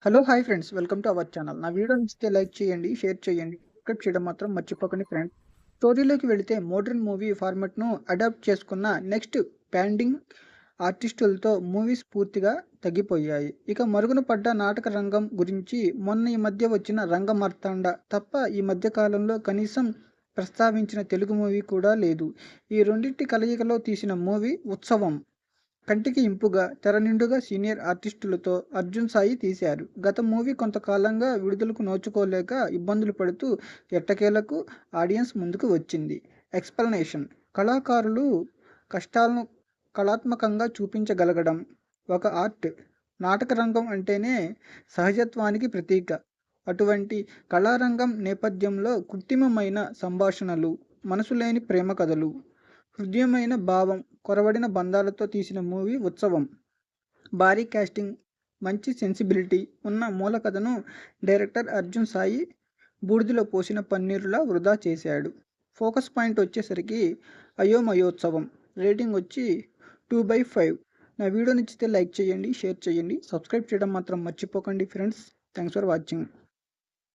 Hello! Hi friends. Welcome to our channel. నా video నచ్చితే like చేయండి, షేర్ చేయండి, సబ్స్క్రైబ్ చేయడం మాత్రం మర్చిపోకండి ఫ్రెండ్స్. స్టోరీలోకి వెళితే మోడ్రన్ మూవీ ఫార్మాట్‌ను అడాప్ట్ చేసుకున్న నెక్స్ట్ పెండింగ్ ఆర్టిస్టులతో మూవీస్ పూర్తిగా తగ్గిపోయాయి. ఇక మరుగున పడ్డ నాటక రంగం గురించి మొన్న ఈ మధ్య వచ్చిన 'రంగమార్తాండ' తప్ప ఈ మధ్య కాలంలో కనీసం ప్రస్తావించిన తెలుగు మూవీ కూడా లేదు. ఈ రెండిటి కలయికలో తీసిన మూవీ 'ఉత్సవం'. కంటికి ఇంపుగా, తెర నిండుగా సీనియర్ ఆర్టిస్టులతో అర్జున్ సాయి తీశారు. గత మూవీ కొంతకాలంగా విడుదలకు నోచుకోలేక ఇబ్బందులు పడుతూ ఎట్టకేలకు ఆడియన్స్ ముందుకు వచ్చింది. ఎక్స్‌ప్లనేషన్: కళాకారులు కష్టాలను కళాత్మకంగా చూపించగలగడం ఒక ఆర్ట్. నాటకరంగం అంటేనే సహజత్వానికి ప్రతీక. అటువంటి కళారంగం నేపథ్యంలో కృత్రిమమైన సంభాషణలు, మనసులేని ప్రేమ కథలు, హృద్యమైన భావం కొరవడిన బంధాలతో తీసిన మూవీ 'ఉత్సవం'. భారీ కాస్టింగ్, మంచి సెన్సిబిలిటీ ఉన్న మూల కథను డైరెక్టర్ అర్జున్ సాయి బూడిదలో పోసిన పన్నీరులా వృధా చేశాడు. ఫోకస్ పాయింట్ వచ్చేసరికి 'అయోమయోత్సవం'. రేటింగ్ వచ్చి 2/5. నా వీడియో నచ్చితే లైక్ చేయండి, షేర్ చేయండి, సబ్స్క్రైబ్ చేయడం మాత్రం మర్చిపోకండి ఫ్రెండ్స్. Thanks for watching.